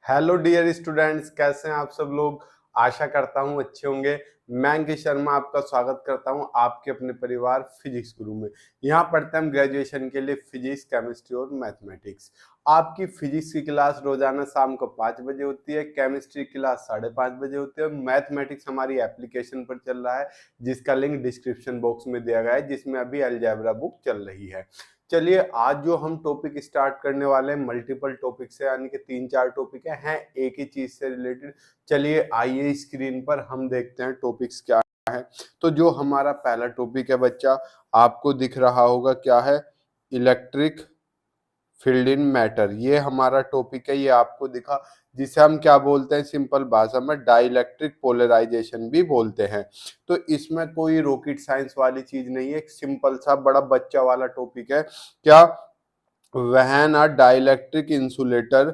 Hello dear students, कैसे हैं आप सब लोग। आशा करता हूं अच्छे होंगे। मैं अंकित शर्मा आपका स्वागत करता हूं आपके अपने परिवार फिजिक्स गुरु में। यहां पढ़ते हैं हम ग्रेजुएशन के लिए फिजिक्स, केमिस्ट्री और मैथमेटिक्स। आपकी फिजिक्स की क्लास रोजाना शाम को 5 बजे होती है, केमिस्ट्री की क्लास 5:30 बजे होती है और मैथमेटिक्स हमारी एप्लीकेशन पर चल रहा है, जिसका लिंक डिस्क्रिप्शन बॉक्स में दिया गया है, जिसमें अभी अलजेब्रा बुक चल रही है। चलिए, आज जो हम टॉपिक स्टार्ट करने वाले हैं मल्टीपल टॉपिक से, यानी कि 3-4 टॉपिक हैं एक ही चीज से रिलेटेड। चलिए आइए स्क्रीन पर हम देखते हैं टॉपिक्स क्या है। तो जो हमारा पहला टॉपिक है बच्चा, आपको दिख रहा होगा क्या है, इलेक्ट्रिक फील्ड इन मैटर। ये हमारा टॉपिक है, ये आपको दिखा, जिसे हम क्या बोलते हैं सिंपल भाषा में डाइलेक्ट्रिक पोलराइजेशन भी बोलते हैं। तो इसमें कोई रॉकेट साइंस वाली चीज नहीं है, एक सिंपल सा बड़ा बच्चा वाला टॉपिक है। क्या, when a dielectric insulator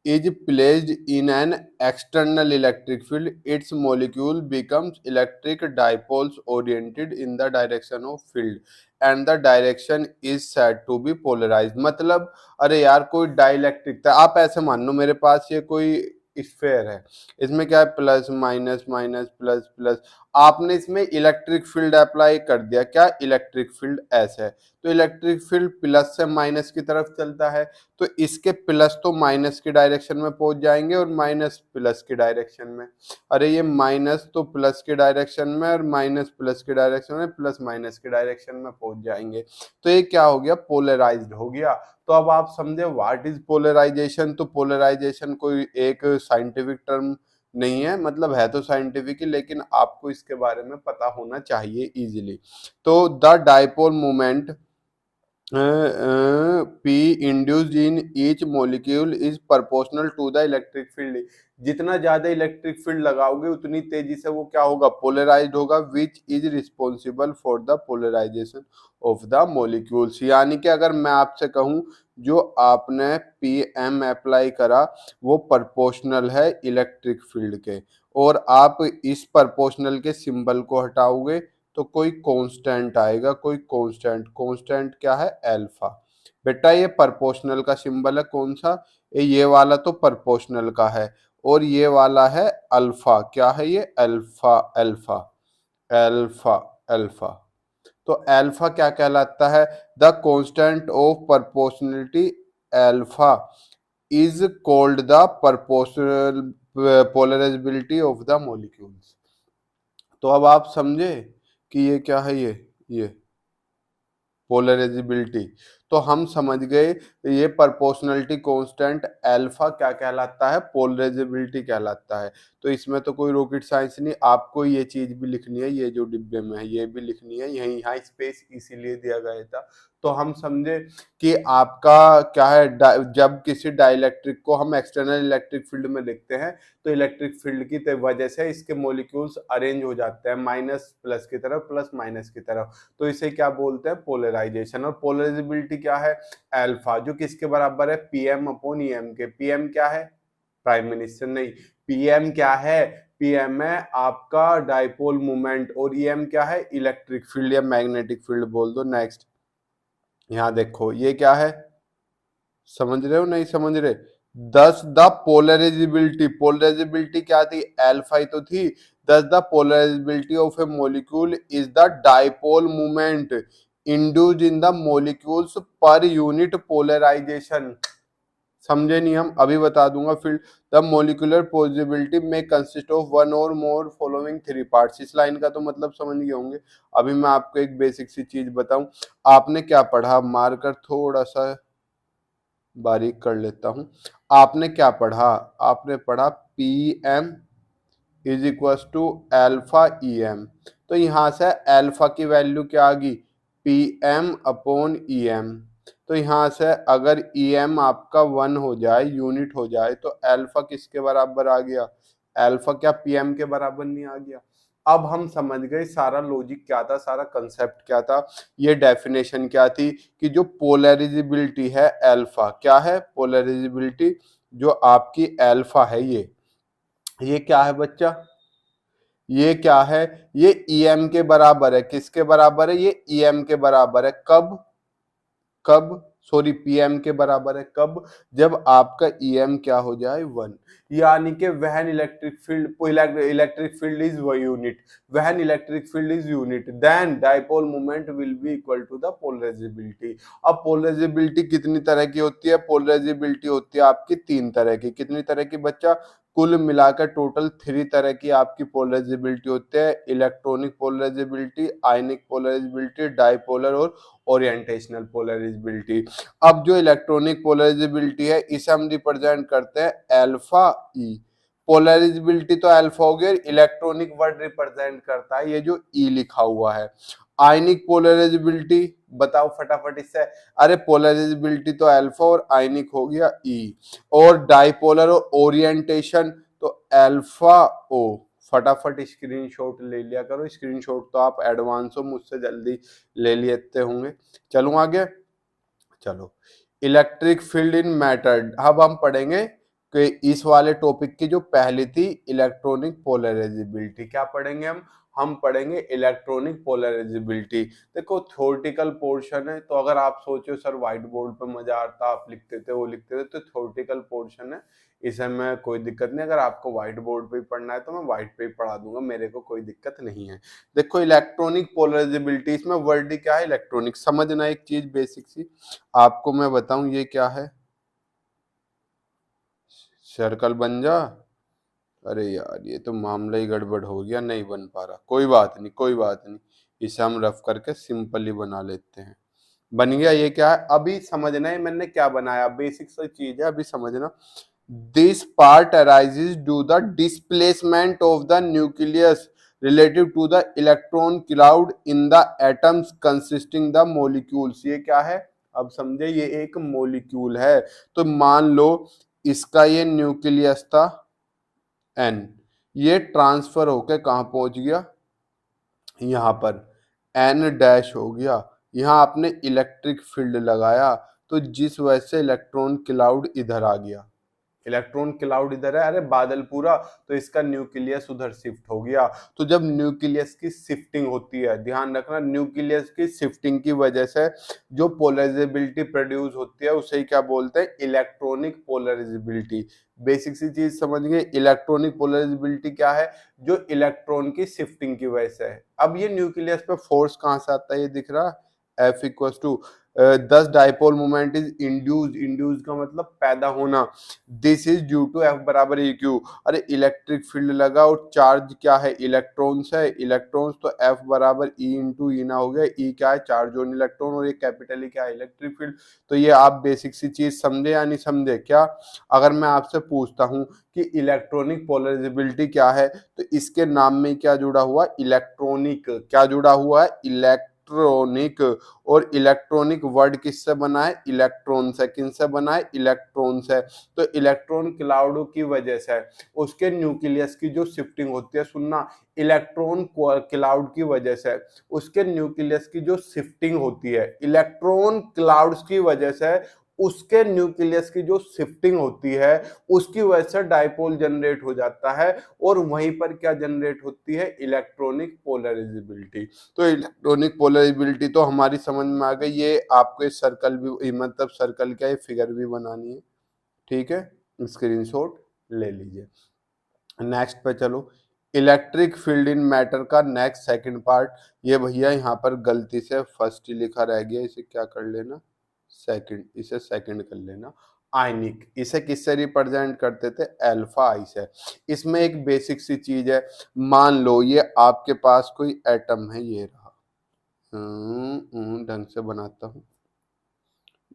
is placed in an external electric field, its molecule becomes electric dipoles oriented in the direction of field and the direction is said to be polarized। मतलब अरे यार, कोई dielectric था, आप ऐसे मान लो मेरे पास ये कोई स्फेयर है, इसमें क्या है plus minus minus plus plus, आपने इसमें इलेक्ट्रिक फील्ड अप्लाई कर दिया, क्या इलेक्ट्रिक फील्ड ऐसे है, तो इलेक्ट्रिक फील्ड प्लस से माइनस की तरफ चलता है, तो इसके प्लस तो माइनस की डायरेक्शन में पहुंच जाएंगे और माइनस प्लस की डायरेक्शन में। अरे ये माइनस तो प्लस की डायरेक्शन में और माइनस प्लस की डायरेक्शन में, प्लस माइनस की डायरेक्शन में पहुंच जाएंगे। तो ये क्या हो गया, पोलराइज्ड हो गया। तो अब आप समझे व्हाट इज पोलराइजेशन। तो पोलराइजेशन कोई एक साइंटिफिक टर्म नहीं है, मतलब है तो साइंटिफिक ही, लेकिन आपको इसके बारे में पता होना चाहिए इजीली। तो the dipole moment P induced in each molecule is proportional to the electric field। जितना ज्यादा इलेक्ट्रिक फील्ड लगाओगे उतनी तेजी से वो क्या होगा, पोलराइज्ड होगा, which is responsible for the polarization of the molecules. यानी कि अगर मैं आपसे कहूं जो आपने PM अप्लाई करा वो प्रोपोर्शनल है इलेक्ट्रिक फील्ड के, और आप इस प्रोपोर्शनल के सिंबल को हटाओगे तो कोई कांस्टेंट आएगा, कोई कांस्टेंट। कांस्टेंट क्या है, अल्फा। बेटा ये प्रोपोर्शनल का सिंबल है कौन सा, ये वाला तो प्रोपोर्शनल का है, और ये वाला है अल्फा। क्या है ये, अल्फा अल्फा अल्फा अल्फा। तो अल्फा क्या कहलाता है, the constant of proportionality alpha is called the proportional polarisability of the molecules. तो अब आप समझे कि ये क्या है, ये पोलराइजेबिलिटी। तो हम समझ गए ये प्रोपोर्शनलिटी कांस्टेंट अल्फा क्या कहलाता है, पोलराइजेबिलिटी कहलाता है। तो इसमें तो कोई रॉकेट साइंस नहीं, आपको ये चीज भी लिखनी है, ये जो डिब्बे में है ये भी लिखनी है, यही यहाँ स्पेस इसीलिए दिया गया था। तो हम समझे कि आपका क्या है, जब किसी डाइलेक्ट्रिक को हम एक्सटर्नल इलेक्ट्रिक फील्ड में लिखते हैं तो इलेक्ट्रिक फील्ड की वजह से इसके मॉलिक्यूल्स अरेंज हो जाते हैं माइनस प्लस की तरफ, प्लस माइनस की तरफ। तो इसे क्या बोलते हैं, पोलराइजेशन। और पोलराइजेबिलिटी क्या है, अल्फा, जो किसके बराबर है, PM/EM के। PM क्या है, प्राइम मिनिस्टर नहीं। PM क्या है, PM है आपका डाइपोल मोमेंट, और EM क्या है, इलेक्ट्रिक फील्ड या मैग्नेटिक फील्ड बोल दो। नेक्स्ट, यहां देखो ये क्या है, समझ रहे हो नहीं समझ रहे। दस द पोलराइजेबिलिटी, पोलराइजेबिलिटी क्या थी, अल्फा ही तो थी। Thus the polarizability of a molecule is the dipole moment induced in the molecules per unit polarization. समझे नहीं, हम अभी बता दूंगा। फील्ड, द मोलिकुलर पॉसिबिलिटी में consist of one or more following 3 parts. इस लाइन का तो मतलब समझ गए होंगे। अभी मैं आपको एक बेसिक सी चीज बताऊं, आपने क्या पढ़ा, मार्कर थोड़ा सा बारीक कर लेता हूं। आपने क्या पढ़ा, आपने पढ़ा PM is equal to alpha EM। तो यहां से अल्फा की वैल्यू क्या आ गई, PM/EM। तो यहां से अगर EM आपका 1 हो जाए, यूनिट हो जाए, तो अल्फा किसके बराबर आ गया, अल्फा क्या PM के बराबर नहीं आ गया। अब हम समझ गए सारा लॉजिक क्या था, सारा कंसेप्ट क्या था, ये डेफिनेशन क्या थी कि जो पोलराइजेबिलिटी है अल्फा, क्या है पोलराइजेबिलिटी, जो आपकी अल्फा है, ये क्या है बच्चा, ये क्या है, ये EM के बराबर है। किसके बराबर है, ये EM के बराबर है। कब, कब सॉरी पीएम के बराबर है। कब? जब आपका ईएम क्या हो जाए 1, यानी कि when electric field is unit, when electric field is unit then dipole moment will be equal to the polarizability. अब पोलराइजेबिलिटी कितनी तरह की होती है? पोलराइजेबिलिटी होती है आपकी 3 तरह की। कितनी तरह की बच्चा? कुल मिलाकर टोटल 3 तरह की आपकी पोलराइजेबिलिटी होती है। इलेक्ट्रॉनिक पोलराइजेबिलिटी, आयनिक पोलराइजेबिलिटी, डाइपोलर और ओरिएंटेशनल पोलराइजेबिलिटी। अब जो इलेक्ट्रॉनिक पोलराइजेबिलिटी है इसे हम रिप्रेजेंट करते हैं अल्फा ई। पोलराइजेबिलिटी तो अल्फा हो गया, इलेक्ट्रॉनिक वर्ड रिप्रेजेंट करता है ये जो ई लिखा हुआ है। आयनिक पोलराइजेबिलिटी बताओ फटाफट इससे। अरे पोलराइजेबिलिटी तो अल्फा और आयनिक हो गया ई, और डाइपोलर और ओरिएंटेशन तो अल्फा ओ। फटाफट स्क्रीनशॉट ले लिया करो, स्क्रीनशॉट तो आप एडवांस हो, मुझसे जल्दी ले लेते होंगे। चलो आगे, चलो इलेक्ट्रिक फील्ड इन मैटर। अब हम पढ़ेंगे कि इस वाले टॉपिक की जो पहली थी इलेक्ट्रॉनिक पोलराइजेबिलिटी, क्या पढ़ेंगे हम पढ़ेंगे इलेक्ट्रॉनिक पोलराइजेबिलिटी। देखो थ्योरेटिकल पोर्शन है, तो अगर आप सोचो सर व्हाइट बोर्ड पे मजा आता, आप लिखते थे वो लिखते थे, तो थ्योरेटिकल पोर्शन है, इसे में कोई दिक्कत नहीं। अगर आपको व्हाइट बोर्ड पे ही पढ़ना है तो मैं व्हाइट पे ही पढ़ा दूंगा, मेरे को कोई दिक्कत नहीं है। देखो इलेक्ट्रॉनिक पोलराइजेबिलिटी, इसमें वर्ड क्या है? इलेक्ट्रॉनिक। समझना एक चीज बेसिक सी आपको मैं बताऊं, ये क्या है? सर्कल बन जा। अरे यार ये तो मामला ही गड़बड़ हो गया, नहीं बन पा रहा। कोई बात नहीं, कोई बात नहीं, इसे हम रफ करके सिंपली बना लेते हैं। बन गया। ये क्या है अभी समझना है, मैंने क्या बनाया, बेसिक सी चीज है, अभी समझना। This part arises due the displacement of the nucleus relative to the electron cloud in the atoms consisting the molecules. ये क्या है अब समझे, ये एक मोलिक्यूल है। तो मान लो इसका ये न्यूक्लियस था एन, ये ट्रांसफर होके कहां पहुंच गया? यहां पर एन डैश हो गया। यहां आपने इलेक्ट्रिक फील्ड लगाया, तो जिस वजह से इलेक्ट्रॉन क्लाउड इधर आ गया। इलेक्ट्रॉन क्लाउड इधर है, अरे बादल पूरा, तो इसका न्यूक्लियस उधर शिफ्ट हो गया। तो जब न्यूक्लियस की शिफ्टिंग होती है, ध्यान रखना, न्यूक्लियस की शिफ्टिंग की वजह से जो पोलराइजेबिलिटी प्रोड्यूस होती है उसे क्या बोलते हैं? Electronic polarisability. बेसिक सी चीज समझ गए, इलेक्ट्रॉनिक पोलराइजेबिलिटी क्या है? जो इलेक्ट्रॉन की शिफ्टिंग की वजह से है। अब ये न्यूक्लियस पे फोर्स कहां से आता है? ये दिख रहा है F equal to 10 dipole moment is induced. Induced का मतलब पैदा होना। This is due to F बराबर ई क्यू। अरे इलेक्ट्रिक फील्ड लगा और चार्ज क्या है? इलेक्ट्रॉन्स है, इलेक्ट्रॉन्स, तो F बराबर ई इंटू ई ना हो गया। ई क्या है? चार्ज ऑन इलेक्ट्रॉन, और ये कैपिटल ई क्या है? Electric field. तो ये आप बेसिक सी चीज समझे या नहीं समझे? क्या अगर मैं आपसे पूछता हूं कि इलेक्ट्रॉनिक पोलराइजेबिलिटी क्या है, तो इसके नाम में क्या जुड़ा हुआ? इलेक्ट्रॉनिक। क्या जुड़ा हुआ है? इलेक्ट्रॉनिक। और इलेक्ट्रॉनिक वर्ड किससे बना है? इलेक्ट्रॉन से। किनसे बना है? इलेक्ट्रॉन से। तो इलेक्ट्रॉन क्लाउड की वजह से उसके न्यूक्लियस की जो शिफ्टिंग होती है, सुनना, इलेक्ट्रॉन क्लाउड की वजह से उसके न्यूक्लियस की जो शिफ्टिंग होती है, इलेक्ट्रॉन क्लाउड्स की वजह से उसके न्यूक्लियस की जो शिफ्टिंग होती है, उसकी वजह से डाइपोल जनरेट हो जाता है, और वहीं पर क्या जनरेट होती है? Electronic polarisability. तो इलेक्ट्रॉनिक पोलराइजेबिलिटी तो हमारी समझ में आ गई। ये आपको इस सर्कल भी, मतलब सर्कल क्या है, फिगर भी बनानी है, ठीक है, स्क्रीनशॉट ले लीजिए। नेक्स्ट पे चलो, इलेक्ट्रिक फील्ड इन मैटर का नेक्स्ट सेकंड पार्ट। ये भैया यहाँ पर गलती से फर्स्ट ही लिखा रह गया, इसे क्या कर लेना? सेकंड, इसे सेकंड कर लेना। आयनिक, इसे किससे रिप्रेजेंट करते थे? अल्फा आई से। इसमें एक बेसिक सी चीज है, मान लो ये आपके पास कोई एटम है, ये रहा, ढंग से बनाता हूं,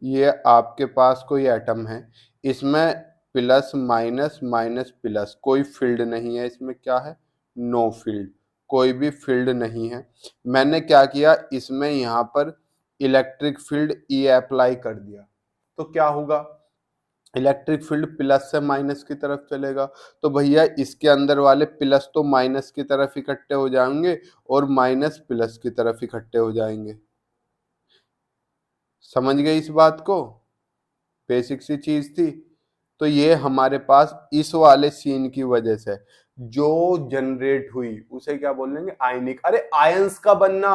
ये आपके पास कोई एटम है, इसमें प्लस माइनस माइनस प्लस, कोई फील्ड नहीं है इसमें, क्या है? नो फील्ड, कोई भी फील्ड नहीं है। मैंने क्या किया, इसमें यहाँ पर इलेक्ट्रिक फील्ड ई अप्लाई कर दिया, तो क्या होगा? इलेक्ट्रिक फील्ड प्लस से माइनस की तरफ चलेगा। तो भैया इसके अंदर वाले प्लस तो माइनस की तरफ इकट्ठे हो जाएंगे, और माइनस प्लस की तरफ इकट्ठे हो जाएंगे। समझ गए इस बात को? बेसिक सी चीज थी। तो ये हमारे पास इस वाले सीन की वजह से जो जनरेट हुई उसे क्या बोलेंगे? आयनिक। अरे आयंस का बनना,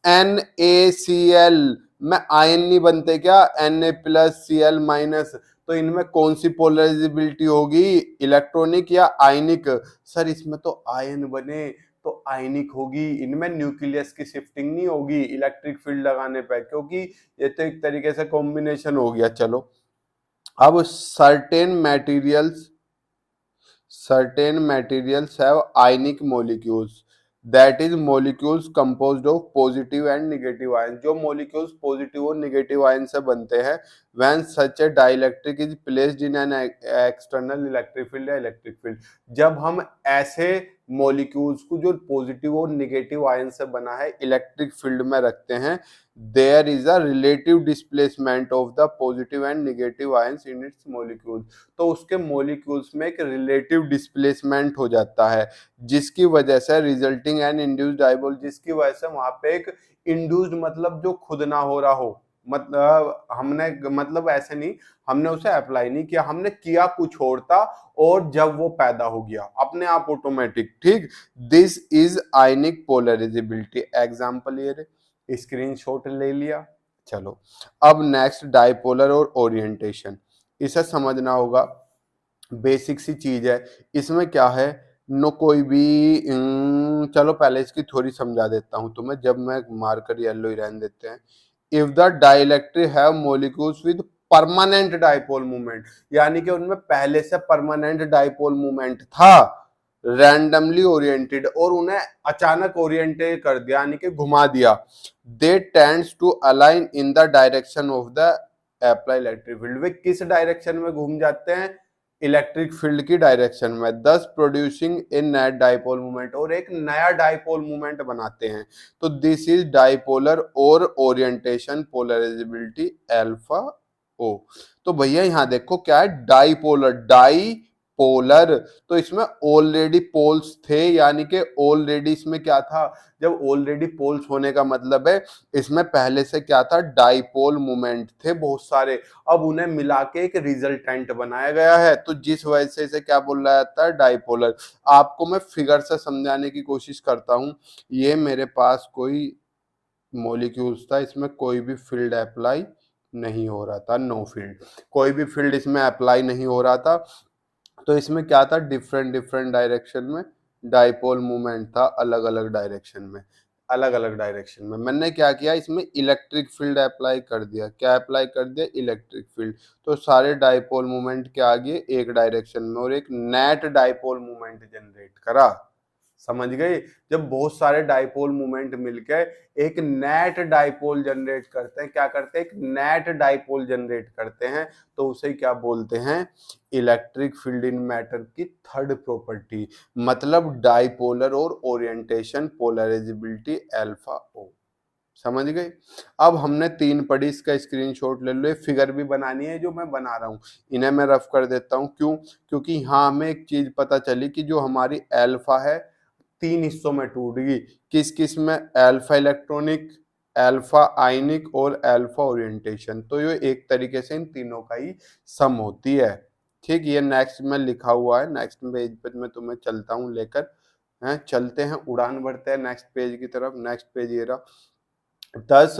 NaCl, में आयन नहीं बनते क्या, Na+Cl-। तो इनमें कौन सी पोलराइजेबिलिटी होगी, इलेक्ट्रॉनिक या आयनिक। सर इसमें तो आयन बने तो आयनिक होगी, इनमें न्यूक्लियस की शिफ्टिंग नहीं होगी इलेक्ट्रिक फील्ड लगाने पर, क्योंकि ये तो एक तरीके से कॉम्बिनेशन हो गया। चलो अब certain materials have ionic molecules, that is molecules composed of positive and negative ions। जो molecules positive और negative ion से बनते हैं, when such a dielectric is placed in an external electric field या electric field। जब हम ऐसे molecules को जो positive और negative ion से बना है इलेक्ट्रिक फील्ड में रखते हैं, there is a relative displacement of the positive and negative ions in its molecules। तो उसके molecules में एक relative displacement हो जाता है, जिसकी वजह से रिजल्टिंग एंड इंड्यूस्ड डाइपोल, जिसकी वजह से वहां पे एक इंड्यूस्ड मतलब जो खुद ना हो रहा हो, मतलब हमने मतलब ऐसे नहीं, हमने उसे अप्लाई नहीं किया, हमने किया कुछ और था और जब वो पैदा हो गया अपने आप ऑटोमेटिक। ठीक, this is ionic polarisability. Example ये स्क्रीनशॉट ले लिया। चलो अब नेक्स्ट डाइपोलर और ओरिएंटेशन, इसे समझना होगा, बेसिक सी चीज है। इसमें क्या है, नो कोई भी चलो पहले इसकी थोड़ी समझा देता हूं तुम्हें, जब मैं मार्कर येलो ही रहने देते हैं। If the dielectric have molecules with permanent dipole movement, यानी कि उनमें पहले से परमानेंट डाइपोल मूवमेंट था, रैंडमली ओरिएंटेड और उन्हें अचानक ओरिएंटेड कर दिया यानी कि घुमा दिया, they tends to align in the direction of the apply electric field. वे किस डायरेक्शन में घूम जाते हैं, इलेक्ट्रिक फील्ड की डायरेक्शन में, दस प्रोड्यूसिंग ए नेट डाइपोल मूवमेंट, और एक नया डाइपोल मूवमेंट बनाते हैं। तो दिस इज डाइपोलर और ओरिएंटेशन पोलराइजेबिलिटी अल्फा ओ। तो भैया यहाँ देखो क्या है, डाइपोलर तो इसमें ऑलरेडी पोल्स थे, यानी कि ऑलरेडी इसमें क्या था, जब ऑलरेडी पोल्स होने का मतलब है इसमें पहले से क्या था, डाइपोल मोमेंट थे बहुत सारे, अब उन्हें मिला के एक रिजल्टेंट बनाया गया है, तो जिस वजह से इसे क्या बोला जाता है, डाइपोलर। आपको मैं फिगर से समझाने की कोशिश करता हूं। ये मेरे पास कोई मॉलिक्यूल्स था, इसमें कोई भी फील्ड अप्लाई नहीं हो रहा था, नो फील्ड, कोई भी फील्ड इसमें अप्लाई नहीं हो रहा था। तो इसमें क्या था, डिफरेंट डायरेक्शन में डाइपोल मूवमेंट था, अलग अलग डायरेक्शन में मैंने क्या किया, इसमें इलेक्ट्रिक फील्ड अप्लाई कर दिया। क्या अप्लाई कर दिया, इलेक्ट्रिक फील्ड। तो सारे डाइपोल मूवमेंट क्या आ गए, एक डायरेक्शन में, और एक नेट डाइपोल मूवमेंट जनरेट करा। समझ गए, जब बहुत सारे डाइपोल मूवमेंट मिलकर एक नेट डाइपोल जनरेट करते हैं, क्या करते हैं, एक नेट डाइपोल जनरेट करते हैं, तो उसे क्या बोलते हैं, इलेक्ट्रिक फील्ड इन मैटर की थर्ड प्रॉपर्टी, मतलब डाइपोलर और ओरिएंटेशन पोलराइजेबिलिटी अल्फा ओ। समझ गए। अब हमने तीन पढ़ी, इसका स्क्रीनशॉट ले लो, फिगर भी बनानी है जो मैं बना रहा हूँ, इन्हें मैं रफ कर देता हूँ। क्यों, क्योंकि यहाँ हमें एक चीज पता चली कि जो हमारी अल्फा है तीन हिस्सों में टूट गई, किस किस में, अल्फा इलेक्ट्रॉनिक, अल्फा आयनिक और अल्फा ओरिएंटेशन। तो ये एक तरीके से इन तीनों का ही सम होती है। ठीक, ये नेक्स्ट में लिखा हुआ है, नेक्स्ट पेज पे मैं तुम्हें चलता हूँ लेकर, हैं चलते हैं, उड़ान भरते हैं नेक्स्ट पेज की तरफ। नेक्स्ट पेज ये रहा। 10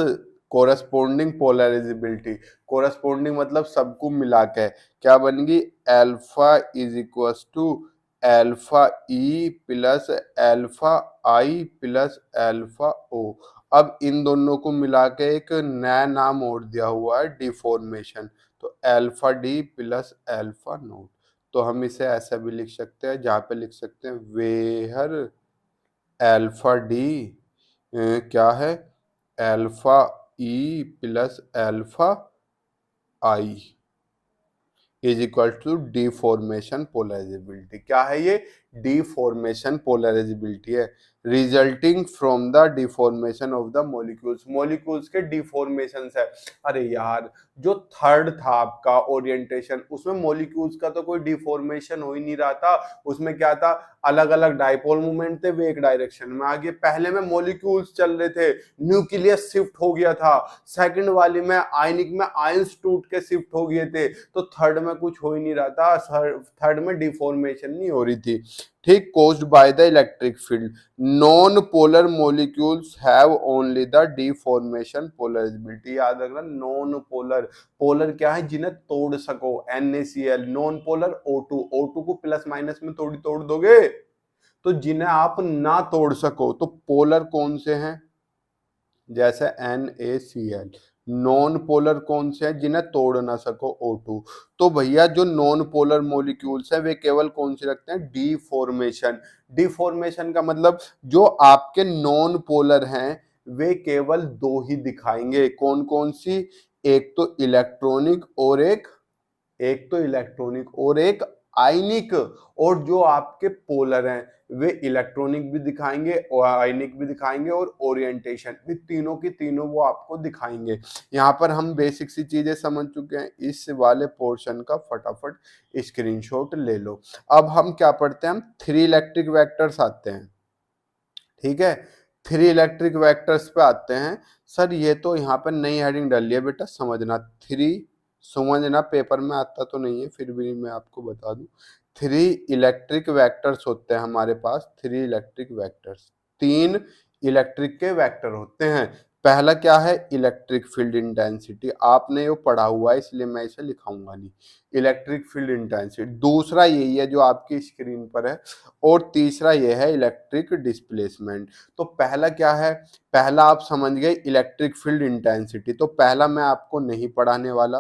कोरस्पोंडिंग पोलराइजेबिलिटी, कोरस्पोंडिंग मतलब सबको मिला के क्या बन गई, alpha is equal to alpha E plus alpha i plus alpha o. अब इन दोनों को मिला के एक नया नाम और दिया हुआ है, डिफॉर्मेशन। तो alpha D plus alpha note. तो हम इसे ऐसा भी लिख सकते हैं, जहाँ पे लिख सकते हैं वेहर अल्फा डी क्या है, alpha E plus alpha I is equal to deformation polarizability. क्या है ये, डिफॉर्मेशन पोलराइजेबिलिटी है, resulting from the deformation of the molecules, molecules के डिफॉर्मेशन से। अरे यार, जो थर्ड था आपका ओरिएंटेशन, उसमें मॉलिक्यूल्स का तो कोई डिफॉर्मेशन हो ही नहीं रहा था, उसमें क्या था, अलग अलग डाइपोल मूवमेंट थे, वे एक डायरेक्शन में आगे। पहले में मॉलिक्यूल्स चल रहे थे, न्यूक्लियस शिफ्ट हो गया था, सेकंड वाली में आयनिक में आयंस टूट के शिफ्ट हो गए थे, तो थर्ड में कुछ हो ही नहीं रहा था, थर्ड में डिफॉर्मेशन नहीं हो रही थी। ठीक, caused by the electric field. Non-polar molecules have only the deformation polarizability. याद रखना, नॉन पोलर, पोलर क्या है, जिन्हें तोड़ सको, NaCl, non polar O2, O2 को प्लस माइनस में थोड़ी तोड़ दोगे, तो जिन्हें आप ना तोड़ सको तो पोलर कौन से हैं, जैसे NaCl। नॉन पोलर कौन से हैं, जिन्हें तोड़ ना सको, O2। तो भैया जो नॉन पोलर मॉलिक्यूल्स हैं वे केवल कौन से रखते हैं, डिफॉर्मेशन। डिफॉर्मेशन का मतलब जो आपके नॉन पोलर हैं वे केवल दो ही दिखाएंगे, कौन कौन सी, एक तो इलेक्ट्रॉनिक और एक आयनिक। और जो आपके पोलर हैं वे इलेक्ट्रॉनिक भी दिखाएंगे और आयनिक भी दिखाएंगे और ओरिएंटेशन भी, तीनों की तीनों वो आपको दिखाएंगे। यहाँ पर हम बेसिक सी चीजें समझ चुके हैं, इस वाले पोर्शन का फटाफट स्क्रीनशॉट ले लो। अब हम क्या पढ़ते हैं, हम 3 इलेक्ट्रिक वेक्टर्स आते हैं, ठीक है, 3 इलेक्ट्रिक वेक्टर्स पे आते हैं। सर ये तो यहाँ पर नई हेडिंग डाली है बेटा, समझना, 3, समझना, पेपर में आता तो नहीं है फिर भी मैं आपको बता दूं, 3 इलेक्ट्रिक वेक्टर्स होते हैं हमारे पास, 3 इलेक्ट्रिक वेक्टर्स, 3 इलेक्ट्रिक के वेक्टर होते हैं। पहला क्या है, इलेक्ट्रिक फील्ड इंटेंसिटी, आपने ये पढ़ा हुआ है इसलिए मैं इसे लिखाऊंगा नहीं, इलेक्ट्रिक फील्ड इंटेंसिटी। दूसरा यही है जो आपकी स्क्रीन पर है, और तीसरा ये है इलेक्ट्रिक डिस्प्लेसमेंट। तो पहला क्या है, पहला आप समझ गए इलेक्ट्रिक फील्ड इंटेंसिटी, तो पहला मैं आपको नहीं पढ़ाने वाला,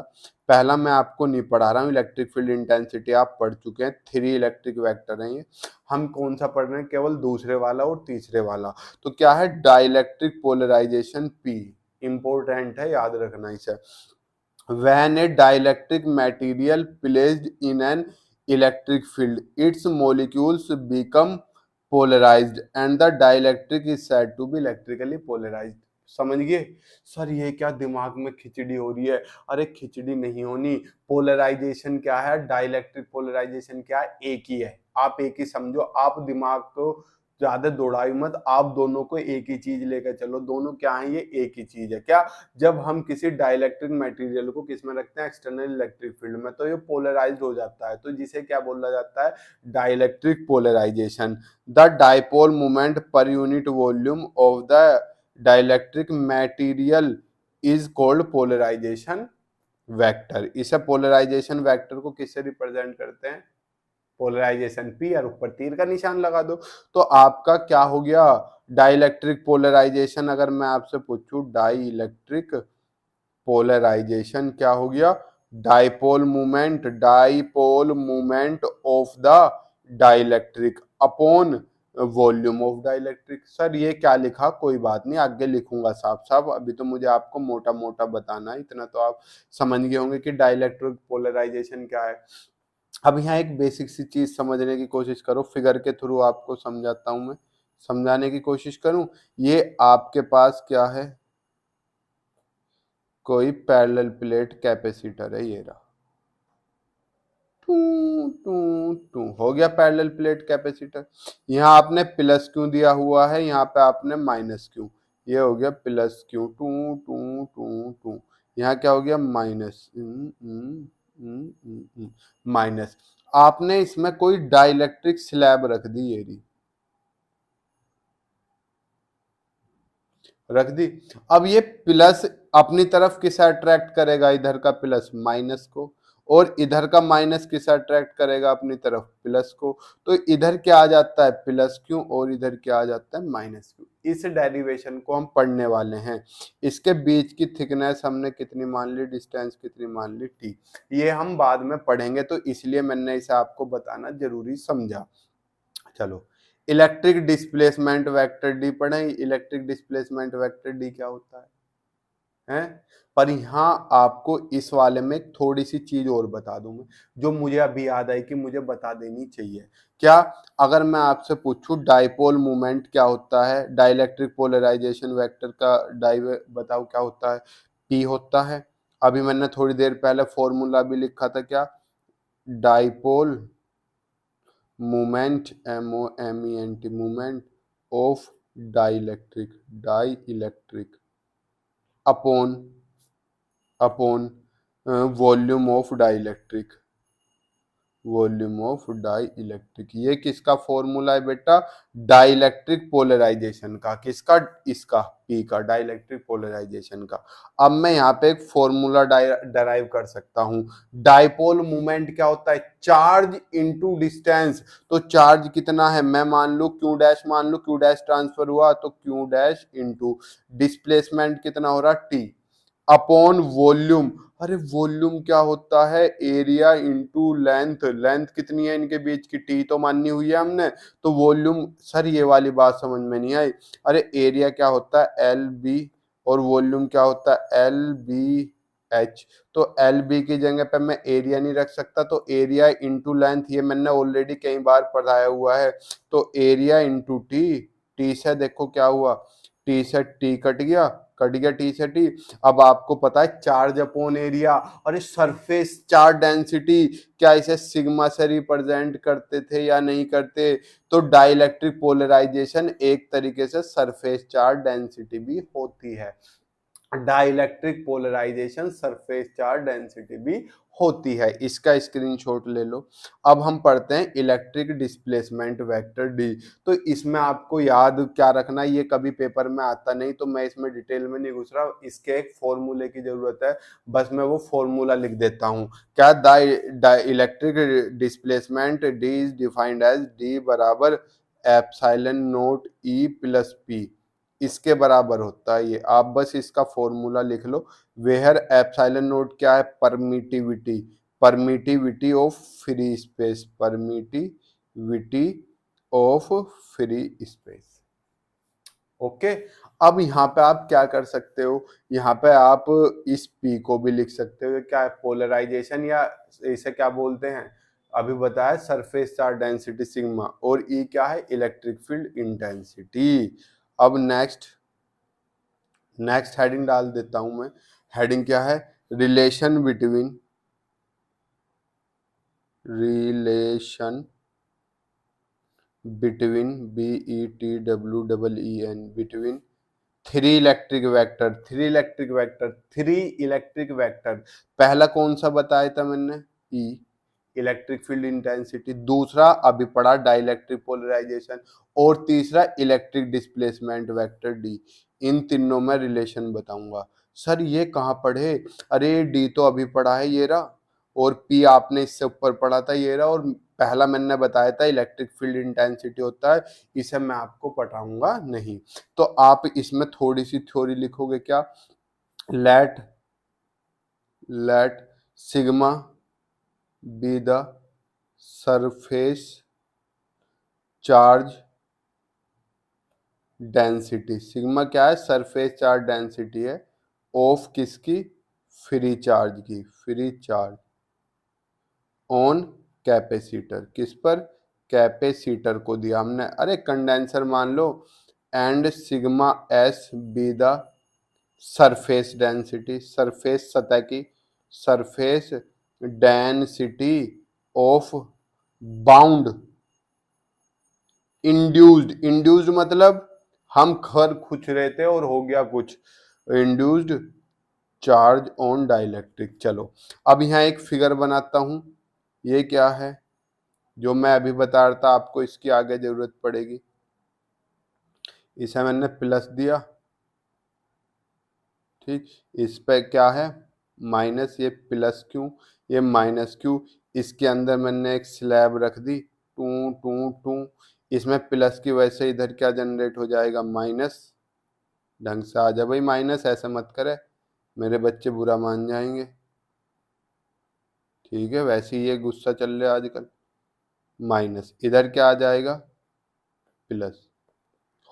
पहला मैं आपको नहीं पढ़ा रहा हूँ, इलेक्ट्रिक फील्ड इंटेंसिटी आप पढ़ चुके हैं, 3 इलेक्ट्रिक वेक्टर हैं ये। हम कौन सा पढ़ रहे हैं, केवल दूसरे वाला और तीसरे वाला। तो क्या है, डाइलेक्ट्रिक पोलराइजेशन P, इंपॉर्टेंट है, याद रखना इसे। When a dielectric material placed in an electric field, its molecules become polarized and the dielectric is said to be electrically polarized। समझ गए सर, ये क्या दिमाग में खिचड़ी हो रही है, अरे खिचड़ी नहीं होनी। पोलराइजेशन क्या है, डाइलेक्ट्रिक पोलराइजेशन क्या है, एक ही है, आप एक ही समझो, आप दिमाग को ज्यादा दौड़ाई मत, आप दोनों को एक ही चीज लेकर चलो, दोनों क्या है, ये एक ही चीज है। क्या, जब हम किसी डाइलेक्ट्रिक मटेरियल को किस में रखते हैं, एक्सटर्नल इलेक्ट्रिक फील्ड में, तो ये पोलराइज्ड हो जाता है, तो जिसे क्या बोला जाता है, dielectric polarization. The dipole moment per unit volume of the dielectric material is called polarization vector. इसे पोलराइजेशन वेक्टर को किससे रिप्रेजेंट करते हैं, पोलराइजेशन P, और ऊपर तीर का निशान लगा दो। तो आपका क्या हो गया, डाइलेक्ट्रिक पोलराइजेशन। अगर मैं आपसे पूछूं डाइलेक्ट्रिक पोलराइजेशन क्या हो गया, dipole movement of the dielectric upon volume of dielectric. Sir ये क्या लिखा, कोई बात नहीं, आगे लिखूंगा साफ साफ, अभी तो मुझे आपको मोटा मोटा बताना है, इतना तो आप समझ गए होंगे कि डाइलेक्ट्रिक पोलराइजेशन क्या है। अब यहाँ एक बेसिक सी चीज समझने की कोशिश करो, फिगर के थ्रू आपको समझाता हूं, मैं समझाने की कोशिश करूं। ये आपके पास क्या है, कोई पैरेलल प्लेट कैपेसिटर है, ये रहा, टू टू टू हो गया पैरेलल प्लेट कैपेसिटर। यहाँ आपने प्लस क्यू दिया हुआ है, यहाँ पे आपने माइनस क्यू, ये हो गया प्लस क्यू, टू टू टू टू, यहाँ क्या हो गया, माइनस माइनस। आपने इसमें कोई डाइलेक्ट्रिक स्लैब रख दी, ये रख दी। अब ये प्लस अपनी तरफ किसे अट्रैक्ट करेगा, इधर का प्लस माइनस को, और इधर का माइनस किसे अट्रैक्ट करेगा, अपनी तरफ प्लस को। तो इधर क्या आ जाता है, प्लस क्यू, और इधर क्या आ जाता है, माइनस क्यू। इस डेरिवेशन को हम पढ़ने वाले हैं। इसके बीच की थिकनेस हमने कितनी मान ली, डिस्टेंस कितनी मान ली, टी। ये हम बाद में पढ़ेंगे, तो इसलिए मैंने इसे आपको बताना जरूरी समझा। चलो, इलेक्ट्रिक डिस्प्लेसमेंट वेक्टर डी पढ़े, इलेक्ट्रिक डिस्प्लेसमेंट वेक्टर डी क्या होता है? पर यहाँ आपको इस वाले में थोड़ी सी चीज और बता दूं मैं, जो मुझे अभी याद आई कि मुझे बता देनी चाहिए। क्या, अगर मैं आपसे पूछूं डाइपोल मोमेंट क्या होता है, डाइलेक्ट्रिक पोलराइजेशन वेक्टर का बताओ क्या होता है, पी होता है। अभी मैंने थोड़ी देर पहले फॉर्मूला भी लिखा था, क्या, dipole moment, MOMENT, moment of dielectric upon volume of dielectric, volume of dielectric. ये किसका फॉर्मूला है बेटा? डाई इलेक्ट्रिक पोलराइजेशन का। किसका? इसका, पी का, डाई इलेक्ट्रिक पोलराइजेशन का। अब मैं यहाँ पे एक फॉर्मूला डराइव कर सकता हूँ। डाइपोल मूवमेंट क्या होता है? Charge into distance. तो चार्ज कितना है? मैं मान लू क्यू डैश, मान लू क्यू डैश ट्रांसफर हुआ, तो क्यू डैश इनटू डिस्प्लेसमेंट कितना हो रहा? T, upon volume. अरे वॉल्यूम क्या होता है? Area into length. लेंथ कितनी है इनके बीच की? टी तो माननी हुई है हमने। तो वॉल्यूम, सर ये वाली बात समझ में नहीं आई। अरे एरिया क्या होता है? एल बी, और वॉल्यूम क्या होता है? L B H. तो एल बी की जगह पे मैं एरिया नहीं रख सकता, तो एरिया इंटू लेंथ, ये मैंने ऑलरेडी कई बार पढ़ाया हुआ है। तो एरिया इंटू टी, टी से देखो क्या हुआ, टी से टी कट गया, कट गया टी से टी। अब आपको पता है चार्ज अपॉन एरिया, और सरफेस चार्ज डेंसिटी, क्या इसे सिग्मा से रिप्रेजेंट करते थे या नहीं करते? तो डाइलेक्ट्रिक पोलराइजेशन एक तरीके से सरफेस चार्ज डेंसिटी भी होती है। Dielectric polarization surface charge density भी होती है। इसका स्क्रीनशॉट ले लो। अब हम पढ़ते हैं इलेक्ट्रिक डिस्प्लेसमेंट वेक्टर डी। तो इसमें आपको याद क्या रखना है, ये कभी पेपर में आता नहीं, तो मैं इसमें डिटेल में नहीं घुस रहा, इसके एक फॉर्मूले की जरूरत है, बस मैं वो फॉर्मूला लिख देता हूँ। क्या? The electric displacement D is defined as D बराबर epsilon naught E plus P. इसके बराबर होता है ये, आप बस इसका फॉर्मूला लिख लो। वेयर एप्सिलॉन नोट क्या है? Permittivity, permittivity of free space, permittivity of free space. Okay. अब यहाँ पे आप क्या कर सकते हो? यहाँ पे आप इस पी को भी लिख सकते हो, क्या है? पोलराइजेशन, या इसे क्या बोलते हैं अभी बताया, सरफेस चार्ज डेंसिटी सिग्मा, और ई क्या है? Electric field intensity. अब नेक्स्ट हेडिंग डाल देता हूं मैं। हेडिंग क्या है? Relation between B E T W double E N, between three electric vector. Three electric vector, three electric vector. पहला कौन सा बताया था मैंने? E, electric field intensity. दूसरा अभी पढ़ा डाइलेक्ट्रिक पोलराइजेशन। और तीसरा इलेक्ट्रिक डिस्प्लेसमेंट वेक्टर डी। इन तीनों में रिलेशन बताऊंगा। सर ये कहाँ पढ़े? अरे डी तो अभी पढ़ा है, ये रहा, और पी आपने इससे ऊपर पढ़ा था, ये रहा, और पहला मैंने बताया था इलेक्ट्रिक फील्ड इंटेंसिटी होता है, इसे मैं आपको पढ़ाऊंगा नहीं। तो आप इसमें थोड़ी सी थ्योरी लिखोगे। क्या? Let sigma be the surface charge density. Sigma क्या है? सरफेस चार्ज डेंसिटी है, ऑफ किसकी? फ्री चार्ज की, फ्री चार्ज ऑन कैपेसिटर। किस पर? कैपेसिटर को दिया हमने, अरे कंडेंसर मान लो। And sigma s be the surface density, surface सतह की, surface density of bound induced. Induced मतलब हम खर खुच रहे थे और हो गया कुछ, इंड्यूस्ड चार्ज ऑन डाइलेक्ट्रिक। चलो अब यहाँ एक फिगर बनाता हूं। ये क्या है? जो मैं अभी बता रहा था आपको, इसकी आगे जरूरत पड़ेगी। इसे मैंने प्लस दिया, ठीक। इस पे क्या है? माइनस। ये प्लस क्यू, ये माइनस क्यू। इसके अंदर मैंने एक स्लैब रख दी, टू टू टू। इसमें प्लस की वजह से इधर क्या जनरेट हो जाएगा? माइनस। ढंग से आ जा भाई, माइनस ऐसा मत करे, मेरे बच्चे बुरा मान जाएंगे। ठीक है, वैसे ही ये गुस्सा चल रहा है आजकल। माइनस, इधर क्या आ जाएगा? प्लस।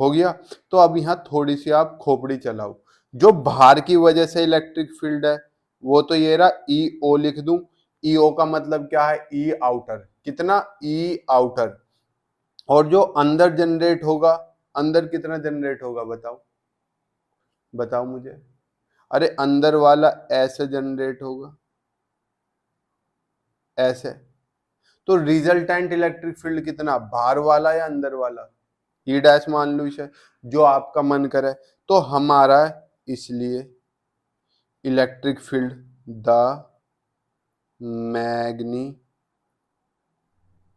हो गया। तो अब यहाँ थोड़ी सी आप खोपड़ी चलाओ। जो भार की वजह से इलेक्ट्रिक फील्ड है, वो तो ये रहा, ई ओ लिख दूं। ई ओ का मतलब क्या है? ई आउटर। कितना? ई आउटर। और जो अंदर जनरेट होगा, अंदर कितना जनरेट होगा बताओ, बताओ मुझे। अरे अंदर वाला ऐसे जनरेट होगा, ऐसे। तो रिजल्टेंट इलेक्ट्रिक फील्ड कितना? बाहर वाला या अंदर वाला? ई डैश मान लो इसे, जो आपका मन करे। तो हमारा इसलिए electric field the magnitude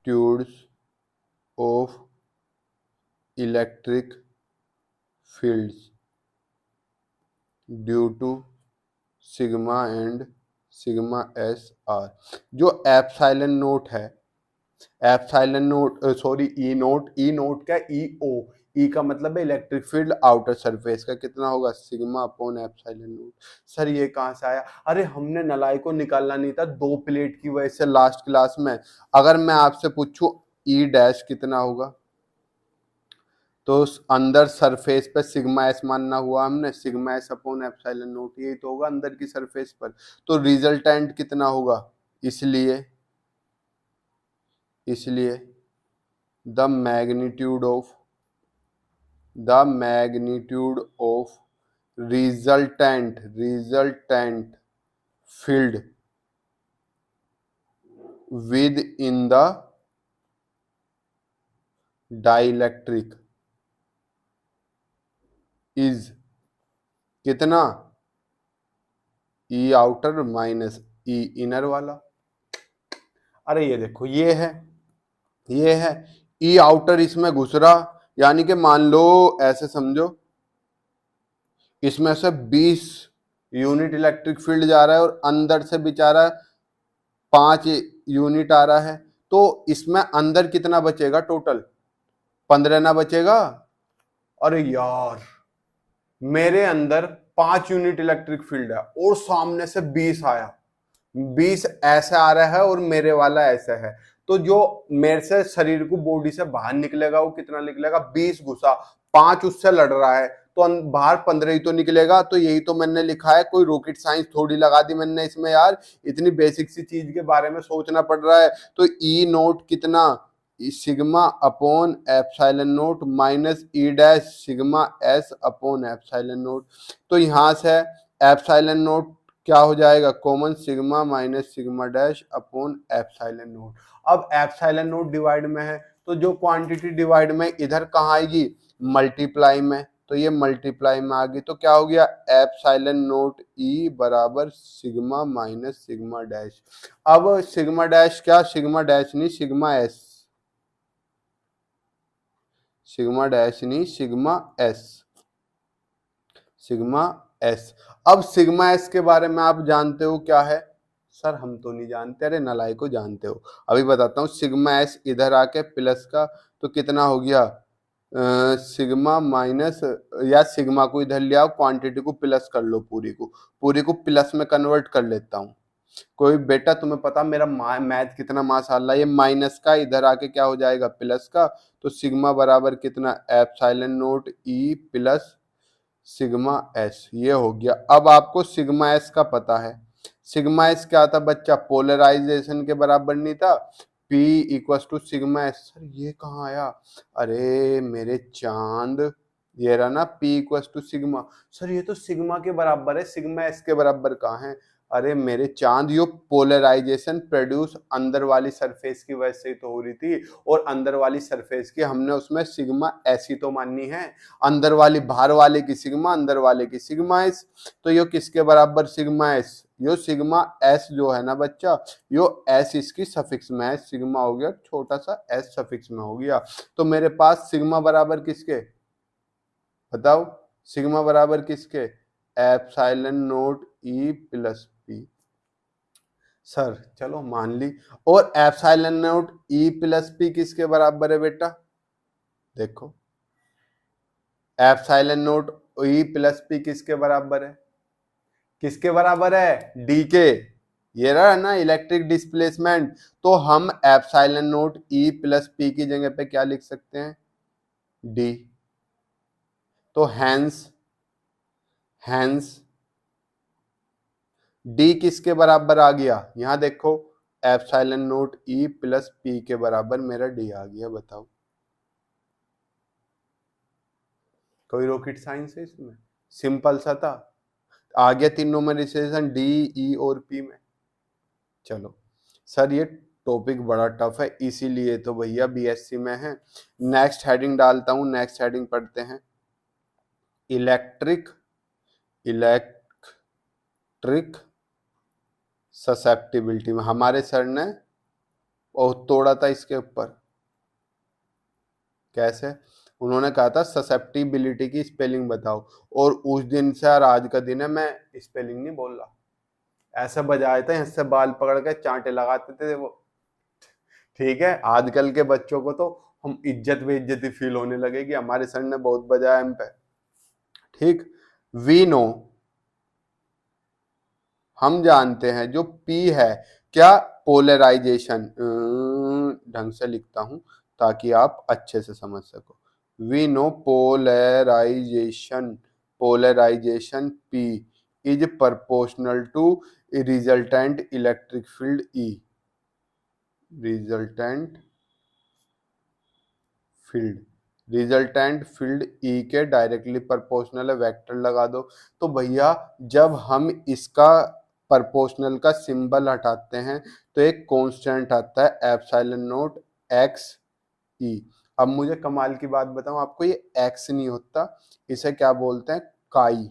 of electric fields due to sigma and sigma S R. जो एप्सिलॉन नोट है, एप्सिलॉन नोट सॉरी ई नोट क्या, ई ओ, ई का मतलब है इलेक्ट्रिक फील्ड आउटर सरफेस का, कितना होगा sigma upon epsilon note. Sir ये कहाँ से आया? अरे हमने नलाई को निकालना नहीं था 2 प्लेट की वजह से लास्ट क्लास में। अगर मैं आपसे पूछूं ई डैश कितना होगा, तो अंदर सरफेस पे सिग्मा एस मानना हुआ हमने, sigma S upon epsilon note, यही तो होगा अंदर की सरफेस पर। तो रिजल्टेंट कितना होगा, इसलिए the magnitude of resultant field with in the dielectric is कितना, ई आउटर माइनस ई इनर वाला। अरे ये देखो ये है ई आउटर इसमें घुस रहा, यानी कि मान लो ऐसे समझो इसमें से 20 यूनिट इलेक्ट्रिक फील्ड जा रहा है और अंदर से बेचारा 5 यूनिट आ रहा है, तो इसमें अंदर कितना बचेगा टोटल, 15 ना बचेगा। अरे यार मेरे अंदर 5 यूनिट इलेक्ट्रिक फील्ड है और सामने से 20 आया, 20 ऐसे आ रहा है और मेरे वाला ऐसे है, तो जो मेरे से शरीर को बॉडी से बाहर निकलेगा वो कितना निकलेगा, 20 घुसा, 5 उससे लड़ रहा है, तो बाहर 15 ही तो निकलेगा। तो यही तो मैंने लिखा है, कोई रॉकेट साइंस थोड़ी लगा दी मैंने इसमें यार, इतनी बेसिक सी चीज के बारे में सोचना पड़ रहा है। तो ई नोट कितना, sigma upon epsilon note minus ई dash sigma S upon epsilon note. तो यहां से एप्सिलॉन नोट क्या हो जाएगा, common sigma minus sigma dash upon epsilon note. अब एप्सिलॉन नोट डिवाइड में है, तो जो क्वांटिटी डिवाइड में इधर कहाँ आएगी, मल्टीप्लाई में, तो ये मल्टीप्लाई में आ गई, तो क्या हो गया एप्सिलॉन नोट ई बराबर सिग्मा माइनस सिग्मा डैश। अब सिग्मा डैश क्या, सिग्मा डैश नहीं सिग्मा एस, सिग्मा डैश नहीं सिग्मा एस। अब सिग्मा एस के बारे में आप जानते हो क्या है, सर हम तो नहीं जानते, अरे नलाई को जानते हो, अभी बताता हूँ। सिग्मा एस इधर आके प्लस का, तो कितना हो गया सिग्मा माइनस, या सिग्मा को इधर ले आओ, क्वांटिटी को प्लस कर लो, पूरी को प्लस में कन्वर्ट कर लेता हूँ। कोई बेटा तुम्हें पता मेरा मैथ कितना माशाल्लाह, ये माइनस का इधर आके क्या हो जाएगा प्लस का, तो सिग्मा बराबर कितना epsilon note E plus sigma S, ये हो गया। अब आपको सिग्मा एस का पता है, सिग्मा एस क्या था बच्चा, पोलराइजेशन के बराबर नहीं था, P equal to sigma S. Sir ये कहाँ आया, अरे मेरे चांद ये रहा ना P equal to sigma, sir ये तो सिग्मा के बराबर है, सिग्मा एस के बराबर कहाँ है, अरे मेरे चांद यो पोलराइजेशन प्रोड्यूस अंदर वाली सरफेस की वजह से तो हो रही थी, और अंदर वाली सरफेस की हमने उसमें सिग्मा एस ही तो माननी है, अंदर वाली बाहर वाले की सिग्मा, अंदर वाले की सिग्मा एस, तो यो किसके बराबर सिग्मा एस, यो सिग्मा एस जो है ना बच्चा, यो एस इसकी सफिक्स में है, सिग्मा हो गया छोटा सा एस सफिक्स में हो गया, तो मेरे पास सिग्मा बराबर किसके बताओ, सिग्मा बराबर किसके एप्सिलॉन नोट ई प्लस पी। सर चलो मान ली, और एप्सिलॉन नोट ई प्लस पी किसके बराबर है बेटा, देखो एप्सिलॉन नोट ई प्लस पी किसके बराबर है, किसके बराबर है, डी के, ये रहा ना इलेक्ट्रिक डिस्प्लेसमेंट, तो हम एप्सिलॉन नोट ई प्लस पी की जगह पे क्या लिख सकते हैं, डी। तो हैंस डी किसके बराबर आ गया, यहां देखो एप्सिलॉन नोट ई प्लस पी के बराबर मेरा डी आ गया, बताओ कोई रॉकेट साइंस है इसमें, सिंपल सा था, आ गया तीनों में रिलेशन डी ई और पी में। चलो सर ये टॉपिक बड़ा टफ है, इसीलिए तो भैया बीएससी में है। नेक्स्ट हेडिंग डालता हूं, नेक्स्ट हेडिंग पढ़ते हैं, इलेक्ट्रिक ससेप्टिबिलिटी में हमारे सर ने और तोड़ा था इसके ऊपर। कैसे? उन्होंने कहा था ससेप्टिबिलिटी की स्पेलिंग बताओ, और उस दिन से और आज का दिन है मैं स्पेलिंग नहीं बोल रहा। ऐसे बजाए थे, इससे बाल पकड़ के चांटे लगाते थे वो। ठीक है, आजकल के बच्चों को तो हम इज्जत बेइज्जती फील होने लगेगी, हमारे सर ने बहुत बजाया हम पे। ठीक। वी नो, हम जानते हैं, जो पी है क्या, पोलराइजेशन। ढंग से लिखता हूं ताकि आप अच्छे से समझ सको। We know polarization, polarization P is proportional to resultant electric field E. Resultant field, resultant field E के डायरेक्टली प्रोपोर्शनल है, वेक्टर लगा दो। तो भैया जब हम इसका प्रोपोर्शनल का सिंबल हटाते हैं तो एक कांस्टेंट आता है एप्सिलॉन नॉट एक्स ई। अब मुझे कमाल की बात बताऊं आपको, ये एक्स नहीं होता, इसे क्या बोलते हैं, काई।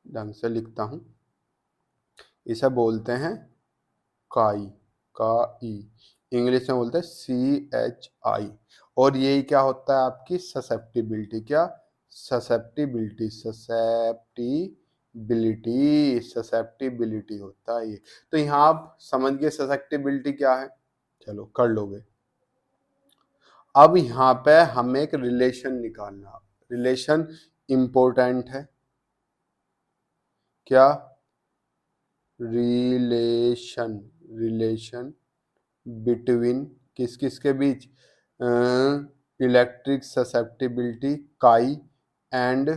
ढंग से लिखता हूं, इसे बोलते हैं काई, का ई, इंग्लिश में बोलते हैं CHI। और यही क्या होता है आपकी ससेप्टिबिलिटी, क्या, ससेप्टिबिलिटी, ससेप्टिबिलिटी, ससेप्टिबिलिटी होता है ये। तो यहाँ आप समझ गए ससेप्टिबिलिटी क्या है, चलो कर लोगे। अब यहाँ पे हमें एक रिलेशन निकालना, रिलेशन इंपॉर्टेंट है, क्या, रिलेशन, रिलेशन बिटवीन किस किस के बीच, इलेक्ट्रिक ससेप्टिबिलिटी काई एंड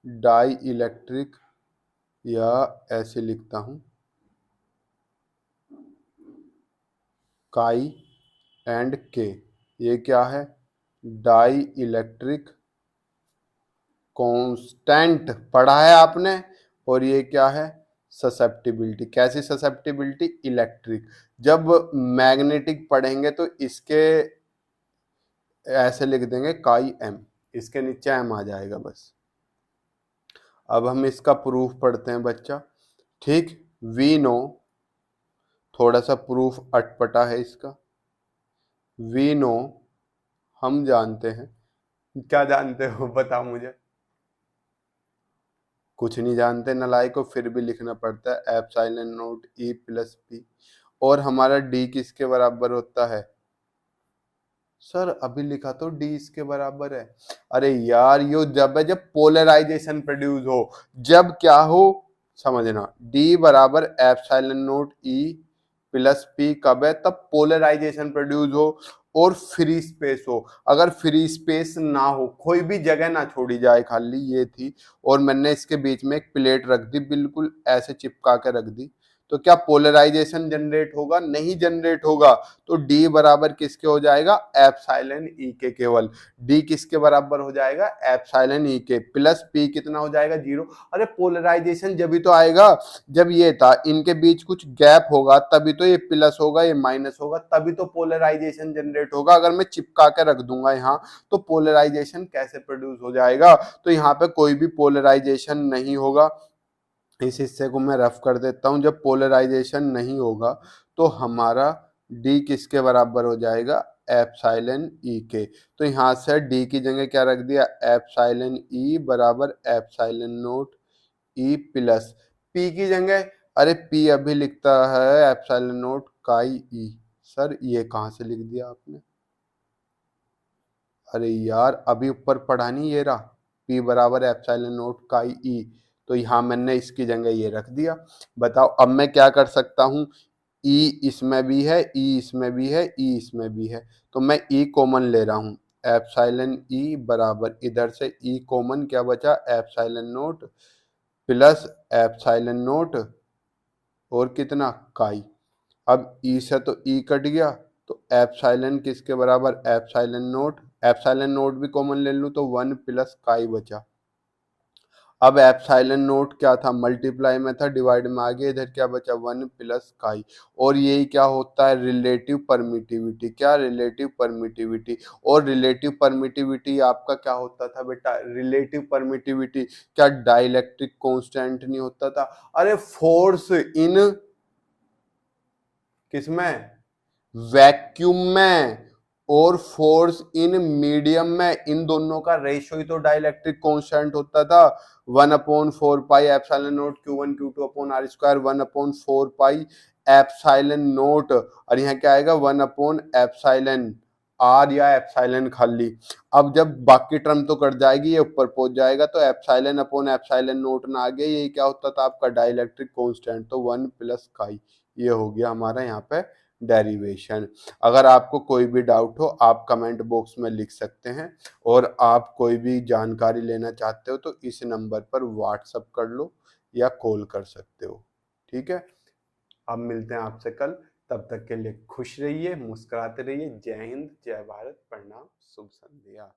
डाई इलेक्ट्रिक, या ऐसे लिखता हूं काई एंड के। ये क्या है, डाई इलेक्ट्रिक कांस्टेंट पढ़ा है आपने। और ये क्या है, ससेप्टिबिलिटी। कैसी ससेप्टिबिलिटी, इलेक्ट्रिक। जब मैग्नेटिक पढ़ेंगे तो इसके ऐसे लिख देंगे काई एम, इसके नीचे एम आ जाएगा बस। अब हम इसका प्रूफ पढ़ते हैं बच्चा। ठीक, वी नो, थोड़ा सा प्रूफ अटपटा है इसका। वी नो, हम जानते हैं। क्या जानते हो बताओ मुझे? कुछ नहीं जानते नालायक को, फिर भी लिखना पड़ता है epsilon naught E plus P. और हमारा डी किसके बराबर होता है? सर अभी लिखा तो डी इसके बराबर है। अरे यार यो जब है जब पोलराइजेशन प्रोड्यूस हो, जब क्या हो समझना, डी बराबर epsilon naught E plus P कब है, तब पोलराइजेशन प्रोड्यूस हो और फ्री स्पेस हो। अगर फ्री स्पेस ना हो, कोई भी जगह ना छोड़ी जाए खाली, ये थी, और मैंने इसके बीच में एक प्लेट रख दी, बिल्कुल ऐसे चिपका के रख दी, तो क्या पोलराइजेशन जनरेट होगा? नहीं जनरेट होगा। तो डी बराबर किसके हो जाएगा, एप्सिलॉन ई के। केवल डी किसके बराबर हो जाएगा, एप्सिलॉन ई के, प्लस पी कितना हो जाएगा, 0। अरे पोलराइजेशन जब भी तो आएगा जब ये था, इनके बीच कुछ गैप होगा तभी तो ये प्लस होगा, ये माइनस होगा, तभी तो पोलराइजेशन जनरेट होगा। अगर मैं चिपका के रख दूंगा यहाँ, तो पोलराइजेशन कैसे प्रोड्यूस हो जाएगा? तो यहाँ पे कोई भी पोलराइजेशन नहीं होगा। इस हिस्से को मैं रफ कर देता हूं। जब पोलराइजेशन नहीं होगा तो हमारा डी किसके बराबर हो जाएगा, एप्सिलॉन ई के। तो यहां से डी की जगह क्या रख दिया, एप्सिलॉन ई बराबर एप्सिलॉन नोट ई प्लस पी की जगह, अरे पी अभी लिखता है एप्सिलॉन नोट काई ई। सर ये कहां से लिख दिया आपने? अरे यार अभी ऊपर पढ़ा नहीं, ये रहा P बराबर एप्सिलॉन नोट काई ई। तो यहाँ मैंने इसकी जगह ये रख दिया। बताओ अब मैं क्या कर सकता हूँ, E इसमें भी है, E इसमें भी है, E इसमें भी है, तो मैं E कॉमन ले रहा हूँ। एप्सिलॉन E बराबर इधर से E कॉमन क्या बचा, epsilon note plus epsilon note और कितना, काई। अब ई से तो ई कट गया, तो एप्सिलॉन किसके बराबर, एप्सिलॉन नोट, एप्सिलॉन नोट भी कॉमन ले लूं तो 1 प्लस काई बचा। अब एप्सिलॉन नोट क्या था, मल्टीप्लाई में था, डिवाइड में आ गया, इधर क्या बचा, 1 प्लस काई। और यही क्या होता है, रिलेटिव परमिटिविटी। क्या, रिलेटिव परमिटिविटी। और रिलेटिव परमिटिविटी आपका क्या होता था बेटा, रिलेटिव परमिटिविटी क्या डाइलेक्ट्रिक कांस्टेंट नहीं होता था? अरे फोर्स इन किसमें? वैक्यूम में और फोर्स इन मीडियम में, इन दोनों का रेशियो ही तो डाइलेक्ट्रिक कांस्टेंट होता था, 1/4 pi epsilon not Q1 Q2 upon R square, 1/4 pi epsilon not, और यहाँ क्या आएगा 1 एप्सिलॉन R या एप्सिलॉन खाली। अब जब बाकी टर्म तो कट जाएगी, ये ऊपर पहुंच जाएगा, तो एप्सिलॉन अपॉन एप्सिलॉन नॉट ना आ गया, ये क्या होता था आपका डाइलेक्ट्रिक कांस्टेंट, तो 1 + chi, ये हो गया हमारा यहाँ पे डेरिवेशन। अगर आपको कोई भी डाउट हो आप कमेंट बॉक्स में लिख सकते हैं, और आप कोई भी जानकारी लेना चाहते हो तो इस नंबर पर व्हाट्सअप कर लो या कॉल कर सकते हो। ठीक है, अब मिलते हैं आपसे कल, तब तक के लिए खुश रहिए, मुस्कुराते रहिए। जय हिंद, जय भारत, प्रणाम, शुभ संध्या।